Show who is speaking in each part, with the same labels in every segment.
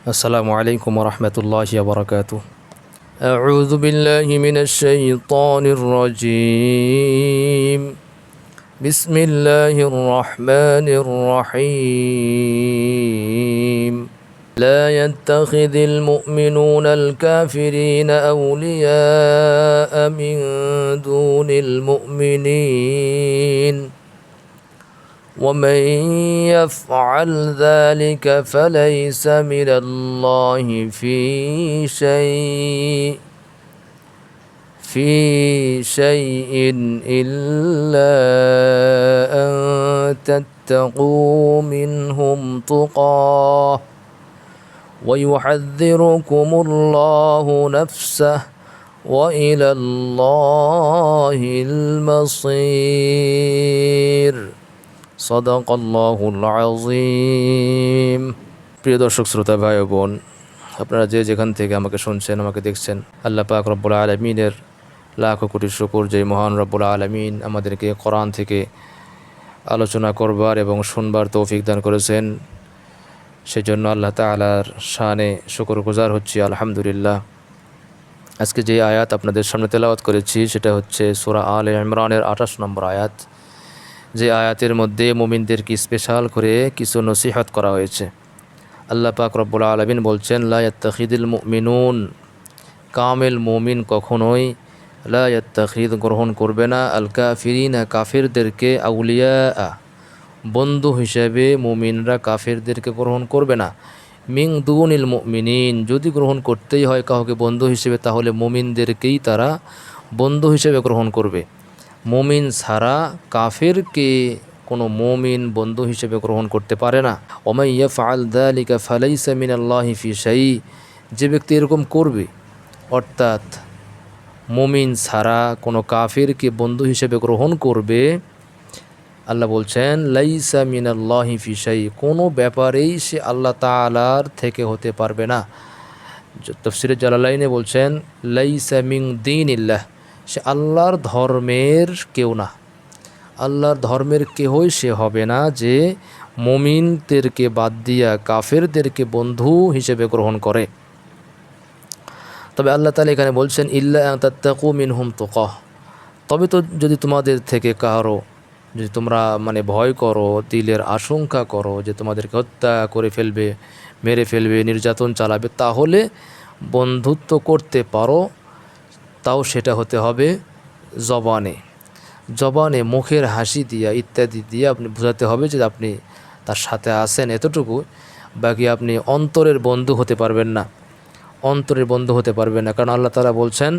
Speaker 1: السلام عليكم ورحمة الله وبركاته. أعوذ بالله من الشيطان الرجيم. بسم الله الرحمن الرحيم. لا يتخذ المؤمنون الكافرين أولياء من دون المؤمنين ومن يفعل ذلك فليس من الله في شيء إلا أن تتقوا منهم تقاه ويحذركم الله نفسه وإلى الله المصير. সদাকাল্লাহুল আযীম। প্রিয় দর্শক শ্রোতা ভাই ও বোন, আপনারা যে যেখান থেকে আমাকে শুনছেন, আমাকে দেখছেন, আল্লাহ পাক রব্বুল আলামিনের লাখো কোটি শুকর যে মহান রব্বুল আলামিন আমাদেরকে কোরআন থেকে আলোচনা করবার এবং শুনবার তৌফিক দান করেছেন। সেজন্য আল্লাহ তাআলার শানে শুকরগুজার হচ্ছি, আলহামদুলিল্লাহ। আজকে যে আয়াত আপনাদের সামনে তেলাওয়াত করেছি সেটা হচ্ছে সূরা আলে ইমরানের 28 নম্বর আয়াত, যে আয়াতের মধ্যে মুমিনদেরকে স্পেশাল করে কিছু নসিহত করা হয়েছে। আল্লাহ পাক রব্বুল আলামিন বলছেন, লা ইয়াত্তাখিযুল মুমিনুন, কামিল মুমিন কখনোই লা ইয়াত্তাখিদ গ্রহণ করবে না, আল কাফিরিনা কাফিরদেরকে, আউলিয়া বন্ধু হিসেবে মুমিনরা কাফিরদেরকে গ্রহণ করবে না। মিন দুনিল মুমিনিন, যদি গ্রহণ করতেই হয় কাউকে বন্ধু হিসেবে তাহলে মুমিনদেরকেই তারা বন্ধু হিসেবে গ্রহণ করবে। মুমিন ছাড়া কাফেরকে কোনো মুমিন বন্ধু হিসেবে গ্রহণ করতে পারে না। ওমান ইয়াফআল যালিকা ফালাইসা মিনাল্লাহি ফি শাই, যে ব্যক্তি এরকম করবে, অর্থাৎ মুমিন ছাড়া কোনো কাফেরকে বন্ধু হিসেবে গ্রহণ করবে, আল্লাহ বলছেন লাইসা মিনাল্লাহি ফি শাই, কোনো ব্যাপারেই সে আল্লাহ তাআলার থেকে হতে পারবে না। তাফসীরে জালালাইনে বলছেন লাইসা মিন দীনিল্লাহ, সে আল্লাহর ধর্মের কেউ না, আল্লাহর ধর্মের কেহই সে হবে না যে মুমিনদেরকে বাদ দিয়া কাফেরদেরকে বন্ধু হিসেবে গ্রহণ করে। তবে আল্লাহ তাআলা এখানে বলছেন ইল্লা আন তাত্তাকু মিনহুম তুকাহ, তবে তো যদি তোমাদের থেকে কারো, যদি তোমরা ভয় করো, দিলের আশঙ্কা করো যে তোমাদেরকে হত্যা করে ফেলবে, মেরে ফেলবে, নির্যাতন চালাবে, তাহলে বন্ধুত্ব করতে পারো। তাও সেটা হতে হবে জবানে মুখের হাসি দিয়া ইত্যাদি দিয়ে আপনি বোঝাতে হবে যে আপনি তার সাথে আছেন, এতটুকু। বাকি আপনি অন্তরের বন্ধু হতে পারবেন না, কারণ আল্লাহ তাআলা বলছেন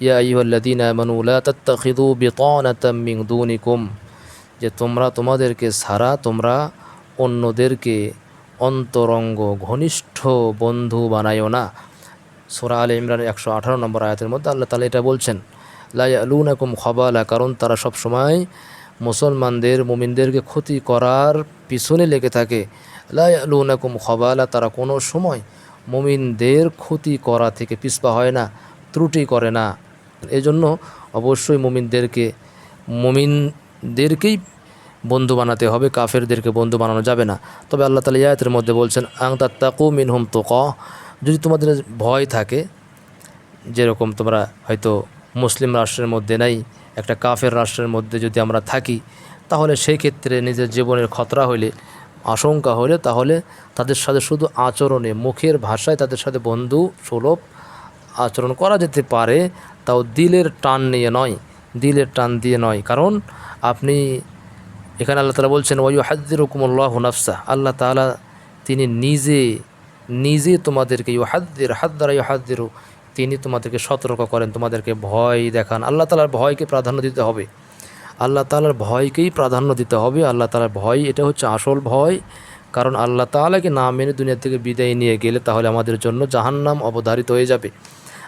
Speaker 1: ইয়া আইয়ুহাল্লাযীনা আমানু লা তাত্তাখিযু বিতানাতাম মিন দুনিকুম, যে তোমরা তোমাদেরকে ছাড়া তোমরা অন্যদেরকে অন্তরঙ্গ ঘনিষ্ঠ বন্ধু বানাইও না। সূরা আলে ইমরানের 118 নম্বর আয়াতের মধ্যে আল্লাহ তাআলা এটা বলছেন। লা ইয়ালুনাকুম খাবালা, কারণ তারা সবসময় মুসলমানদের, মুমিনদেরকে ক্ষতি করার পিছনে লেগে থাকে। লা ইয়ালুনাকুম খাবালা, তারা কোনো সময় মুমিনদের ক্ষতি করা থেকে পিছপা হয় না, ত্রুটি করে না। এজন্য অবশ্যই মুমিনদেরকেই বন্ধু বানাতে হবে, কাফেরদেরকে বন্ধু বানানো যাবে না। তবে আল্লাহ তাআলা আয়াতের মধ্যে বলছেন আন তাত্তাকু মিনহুম তুকাহ, যদি তোমাদের ভয় থাকে, যেরকম তোমরা হয়তো মুসলিম রাষ্ট্রের মধ্যে নাই, একটা কাফের রাষ্ট্রের মধ্যে যদি আমরা থাকি, তাহলে সেই ক্ষেত্রে নিজের জীবনের খতরা হলে, আশঙ্কা হলে, তাহলে তাদের সাথে শুধু আচরণে, মুখের ভাষায় তাদের সাথে বন্ধু সুলভ আচরণ করা যেতে পারে, তাও দিলের টান দিয়ে নয়। কারণ আপনি এখানে আল্লাহ তাআলা বলছেন ওয়ায়ুহাযযিরুকুমুল্লাহু নাফসাহ, আল্লাহ তাআলা তিনি নিজে তোমাদেরকে ইউহাযযিরু, তিনি তোমাদেরকে সতর্ক করেন, তোমাদেরকে ভয় দেখান। আল্লাহ তাআলার ভয়কে প্রাধান্য দিতে হবে, আল্লাহ তাআলার ভয়কেই প্রাধান্য দিতে হবে। আল্লাহ তাআলার ভয়, এটা হচ্ছে আসল ভয়। কারণ আল্লাহ তাআলাকে না মেনে দুনিয়া থেকে বিদায় নিয়ে গেলে তাহলে আমাদের জন্য জাহান্নাম অবধারিত হয়ে যাবে।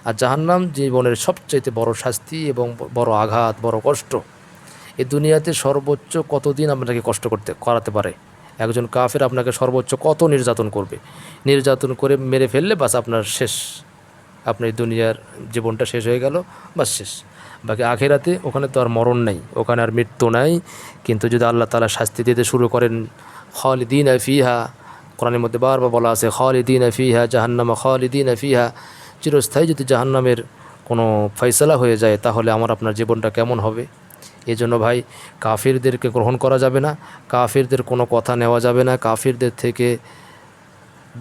Speaker 1: আর জাহান্নাম জীবনের সবচাইতে বড় শাস্তি এবং বড় আঘাত, বড় কষ্ট। এই দুনিয়াতে সর্বোচ্চ কতদিন আপনাকে কষ্ট করাতে পারে একজন কাফের? আপনাকে সর্বোচ্চ কত নির্যাতন করবে, নির্যাতন করে মেরে ফেললে বাস আপনার শেষ, আপনার দুনিয়ার জীবনটা শেষ হয়ে গেল, বাস শেষ। বাকি আখেরাতে ওখানে তো আর মরণ নাই, ওখানে আর মৃত্যু নাই। কিন্তু যদি আল্লাহ তাআলা শাস্তি দিতে শুরু করেন, খালিদিনা ফিহা, কোরআনের মধ্যে বারবার বলা আছে খালিদিনা ফিহা জাহান্নামা খালিদিনা ফিহা, চিরস্থায়ী যদি জাহান্নামের কোনো ফয়সালা হয়ে যায় তাহলে আমার আপনার জীবনটা কেমন হবে। এই জন্য ভাই কাফিরদেরকে গ্রহণ করা যাবে না, কাফিরদের কোনো কথা নেওয়া যাবে না। কাফিরদের থেকে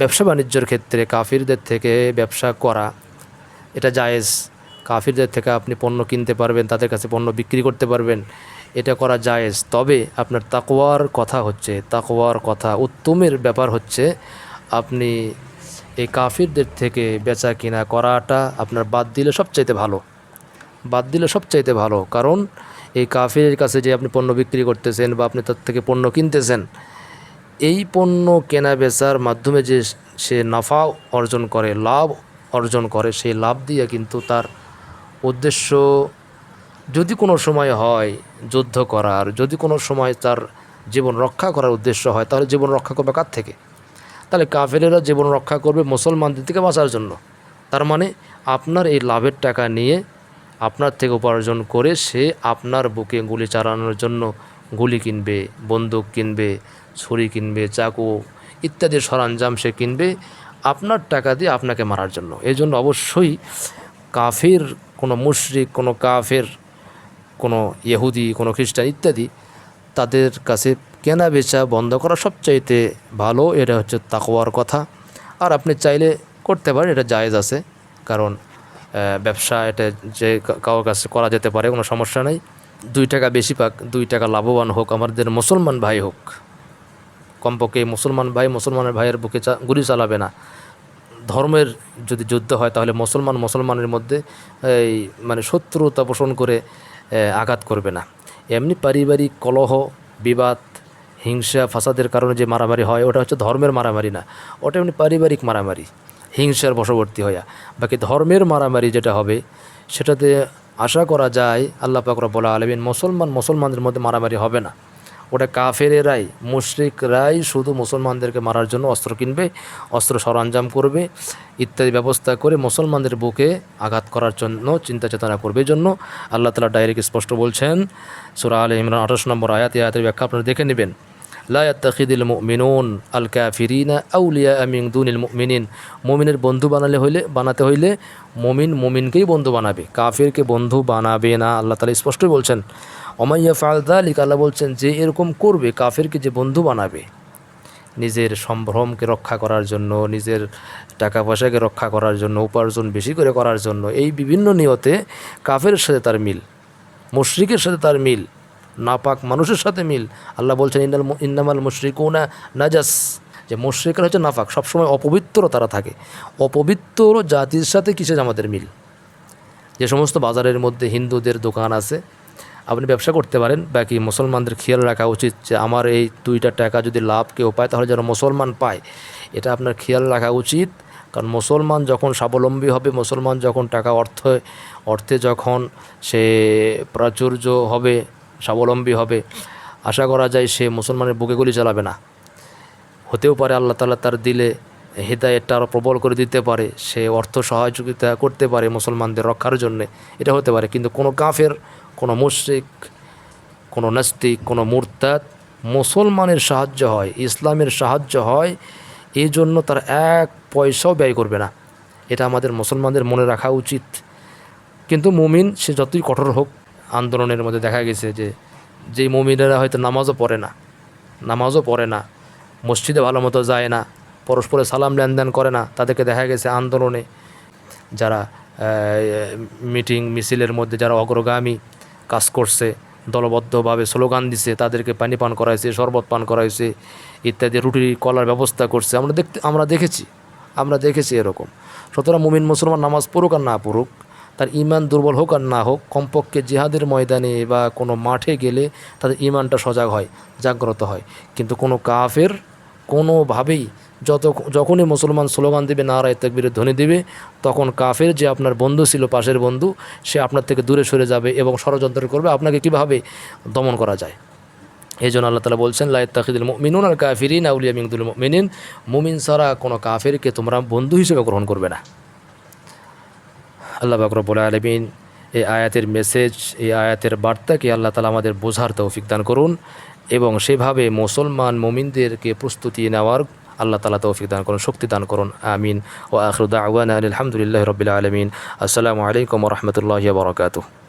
Speaker 1: ব্যবসা বাণিজ্যের ক্ষেত্রে কাফিরদের থেকে ব্যবসা করা এটা জায়েজ। কাফিরদের থেকে আপনি পণ্য কিনতে পারবেন, তাদের কাছে পণ্য বিক্রি করতে পারবেন, এটা করা জায়েজ। তবে আপনার তাকওয়ার কথা হচ্ছে, তাকওয়ার কথা উত্তমের ব্যাপার হচ্ছে আপনি এই কাফিরদের থেকে বেচা কিনা করাটা আপনার বাদ দিলে সবচাইতে ভালো, বাদ দিলে সবচাইতে ভালো। কারণ এই কাফিরের কাছে যে আপনি পণ্য বিক্রি করতেছেন বা আপনি তার থেকে পণ্য কিনতেছেন, এই পণ্য কেনা বেচার মাধ্যমে যে সে নাফা অর্জন করে, লাভ অর্জন করে, সেই লাভ দিয়ে কিন্তু তার উদ্দেশ্য যদি কোনো সময় হয় যুদ্ধ করার, যদি কোনো সময় তার জীবন রক্ষা করার উদ্দেশ্য হয়, তাহলে জীবন রক্ষা করবে কার থেকে? তাহলে কাফেরেরা জীবন রক্ষা করবে মুসলমানদের থেকে বাঁচার জন্য। তার মানে আপনার এই লাভের টাকা নিয়ে আপনার থেকে উপার্জন করে সে আপনার বুকে গুলি চালানোর জন্য গুলি কিনবে, বন্দুক কিনবে, ছুরি কিনবে, চাকু ইত্যাদি সরঞ্জাম সে কিনবে আপনার টাকা দিয়ে আপনাকে মারার জন্য। এই জন্য অবশ্যই কাফির, কোনো মুশরিক, কোনো কাফের, কোনো ইহুদি, কোনো খ্রিস্টান ইত্যাদি তাদের কাছে কেনা বেচা বন্ধ করা সবচাইতে ভালো। এটা হচ্ছে তাকওয়ার কথা। আর আপনি চাইলে করতে পারেন, এটা জায়েজ আছে। কারণ ব্যবসা এটা যে কারোর কাছে করা যেতে পারে, কোনো সমস্যা নেই। 2 টাকা বেশি পাক, 2 টাকা লাভবান হোক, আমাদের মুসলমান ভাই হোক। কমপক্ষে মুসলমান ভাই মুসলমানের ভাইয়ের বুকে গুলি চালাবে না। ধর্মের যদি যুদ্ধ হয় তাহলে মুসলমানের মধ্যে এই মানে শত্রুতা পোষণ করে আঘাত করবে না। এমনি পারিবারিক কলহ, বিবাদ, হিংসা, ফাসাদের কারণে যে মারামারি হয় ওটা হচ্ছে ধর্মের মারামারি না, ওটা এমনি পারিবারিক মারামারি, হিংসার বশবর্তী হইয়া। বাকি ধর্মের মারামারি যেটা হবে সেটাতে আশা করা যায় আল্লাহ পাক রব্বুল আলামিন মুসলমানদের মধ্যে মারামারি হবে না। ওটা কাফেরেরাই, মুশরিকরাই শুধু মুসলমানদেরকে মারার জন্য অস্ত্র কিনবে, অস্ত্র সরঞ্জাম করবে ইত্যাদি ব্যবস্থা করে মুসলমানদের বুকে আঘাত করার জন্য চিন্তা চেতনা করবে। এই জন্য আল্লাহ তাআলা ডাইরেক্ট স্পষ্ট বলছেন সূরা আলে ইমরান 28 নম্বর আয়াত, আয়াতের ব্যাখ্যা আপনারা দেখে নেবেন। লা ইয়াত্তাখিযুল মুমিনুন আল কাফিরিনা আউলিয়া মিন দুনিল মুমিনিন। মুমিনের বন্ধু বানাতে হইলে মুমিনকেই বন্ধু বানাবে, কাফিরকে বন্ধু বানাবে না। আল্লাহ তাআলা স্পষ্টই বলছেন ওমাইয়া ফাআল যালিকা, আল্লাহ বলছেন যে এরকম করবে, কাফিরকে যে বন্ধু বানাবে নিজের সম্ভ্রমকে রক্ষা করার জন্য, নিজের টাকা পয়সাকে রক্ষা করার জন্য, উপার্জন বেশি করে করার জন্য, এই বিভিন্ন নিয়তে কাফেরের সাথে তার মিল, মুশরিকের সাথে তার মিল, নাপাক মানুষের সাথে মিল। আল্লাহ বলছেন ইন্নামাল মুশরিকুনা নাজাস, যে মুশরিকরা হচ্ছে নাপাক, সবসময় অপবিত্র তারা থাকে। অপবিত্র জাতির সাথে কিসের আমাদের মিল? যে সমস্ত বাজারের মধ্যে হিন্দুদের দোকান আছে, আপনি ব্যবসা করতে পারেন, বাকি মুসলমানদের খেয়াল রাখা উচিত যে আমার এই 2টা টাকা যদি লাভ কেউ পায় তাহলে যেন মুসলমান পায়, এটা আপনার খেয়াল রাখা উচিত। কারণ মুসলমান যখন স্বাবলম্বী হবে, মুসলমান যখন টাকা অর্থে যখন সে প্রাচুর্য হবে, স্বাবলম্বী হবে, আশা করা যায় সে মুসলমানের বুকে গুলি চালাবে না। হতেও পারে আল্লাহ তাআলা তার দিলে হিদায়াতটা আরও প্রবল করে দিতে পারে, সে অর্থ সহযোগিতা করতে পারে মুসলমানদের রক্ষার জন্যে, এটা হতে পারে। কিন্তু কোনো কাফের, কোনো মুশরিক, কোনো নাস্তিক, কোনো মুরতাদ মুসলমানের সাহায্য হয়, ইসলামের সাহায্য হয়, এই জন্য তার 1 পয়সাও ব্যয় করবে না। এটা আমাদের মুসলমানদের মনে রাখা উচিত। কিন্তু মুমিন সে যতই কঠোর হোক, আন্দোলনের মধ্যে দেখা গেছে যে যেই মুমিনেরা হয়তো নামাজও পড়ে না, মসজিদে ভালো মতো যায় না, পরস্পরে সালাম লেনদেন করে না, তাদেরকে দেখা গেছে আন্দোলনে যারা মিটিং মিছিলের মধ্যে যারা অগ্রগামী কাজ করছে, দলবদ্ধভাবে স্লোগান দিছে, তাদেরকে পানি পান করাইছে, শরবত পান করাইছে ইত্যাদি, রুটি কলার ব্যবস্থা করছে, আমরা দেখেছি এরকম। সুতরাং মুমিন মুসলমান নামাজ পড়ুক আর না পড়ুক, তার ঈমান দুর্বল হোক আর না হোক, কমপক্ষে জিহাদের ময়দানে বা কোনো মাঠে গেলে তাদের ঈমানটা সজাগ হয়, জাগ্রত হয়। কিন্তু কোনো কাফের কোনোভাবেই যখনই মুসলমান স্লোগান দেবে, নারায়ে তাকবীরের ধ্বনি দেবে, তখন কাফের যে আপনার বন্ধু ছিল, পাশের বন্ধু, সে আপনার থেকে দূরে সরে যাবে এবং ষড়যন্ত্র করবে আপনাকে কীভাবে দমন করা যায়। এই জন্য আল্লাহ তাআলা বলছেন লা ইয়াত্তাখিযুল মুমিনুনা আল কাফিরিনা আউলিয়া মিন দুনিল মুমিনিন, মুমিন ছাড়া কোনো কাফেরকে তোমরা বন্ধু হিসেবে গ্রহণ করবে না। আল্লাহ পাক রব্বুল আলামিন এই আয়াতের মেসেজ, এই আয়াতের বার্তাকে আল্লাহ তাআলা আমাদের বোঝার তৌফিক দান করুন এবং সেভাবে মুসলমান মুমিনদেরকে প্রস্তুতি নেওয়ার আল্লাহ তাআলা তৌফিক দান করুন, শক্তি দান করুন। আমিন। ওয়া আখিরু দাওয়ানা আলহামদুলিল্লাহি রাব্বিল আলামিন। আসসালামু আলাইকুম ওয়া রাহমাতুল্লাহি ওয়া বারাকাতুহু।